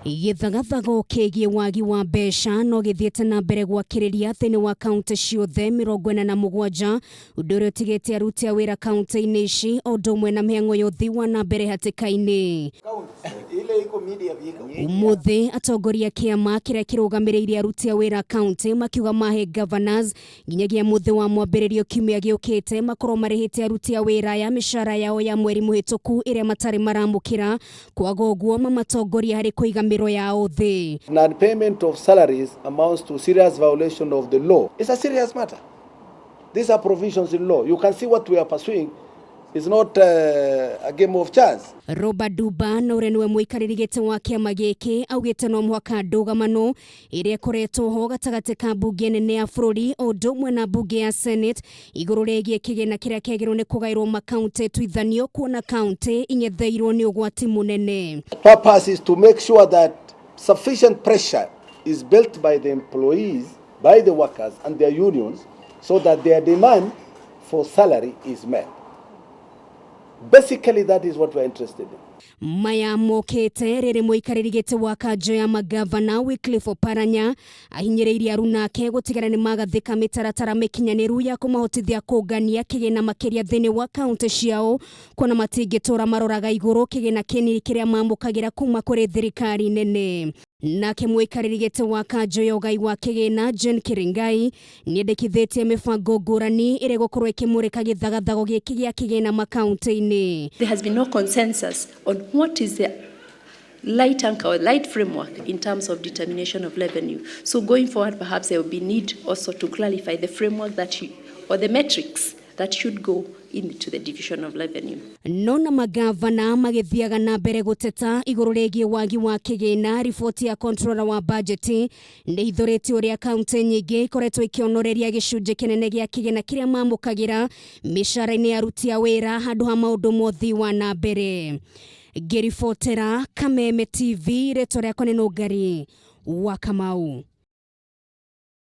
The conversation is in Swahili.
Githagathago kegie wagi wa mbeca no githiete na mbere gwakiriria thini wa kaunti ciothe 47 undu uria utigite aruti a wira kaunti-ini ici undu umwe na mihango ya uthii wa na mbere hatikaini. Umuthi atongoria kiama kiria kirugamiriire aruti a wira kaunti makiuga mahe governors nginyagia muthi wa mwambiririo kiumia giukite makorwo marihite aruti a wira ya micara yao ya mweri muhituku iria matari maramukira kwaga uguo mamatongoria hari kuiga miro ya uthi. Non-payment of salaries amounts to serious violation of the law. It's a serious matter. These are provisions in law. You can see what we are pursuing. It's not a game of chance. Robert Duba no renwe muikariri gite wa kiama giki augite no mwaka ndugamano iria koretwo ho gatagate ka bunge nene ya bururi undu umwe na bunge ya Senate iguru regie kigina kiria kegirwo ni kugairwo makaunti twithanio kuona kaunti inyetheirwo ni ugwati munene. Purpose is to make sure that sufficient pressure is built by the employees, by the workers and their unions so that their demand for salary is met. Basically, that is what we're interested in. Maya mokete riri muikariri gite wa kanjo ya magavana Wycliffe Oparanya ahinyiriire arunake gutigara ni magathika mitaratara mikinyaniru ya kumahotithia kugania kigina makiria thini wa kaunti ciao kuona matingitura maroraga iguru kigina kinini kiria mamukagira kuma kuri thirikari nene. Nake muikariri gite wa kanjo ya ugai wa kigina John Kiringai niendekithitie mibango ngurani iri gukorwo ikimurika Githagathago giki gia kigina makaunti-ini. There has been no consensus on what is the light anchor or light framework in terms of determination of revenue. So going forward, perhaps there will be need also to clarify the framework or the metrics that should go into the division of revenue. Nona magavana magithiaga na mbere guteta iguru regie wagi wa kigina. Ripoti ya controller wa budget ni ithoreti uria kaunti nyingi ikoretwo ikionoreria gicunje kinene gia kigina kiria mamukagira micara-ini ya aruti a wira handu ha maundu mothi wa na mbere. Ngiribotera Kameme TV, rĩtwa rĩakwa nĩ Nũngari wa Kamau.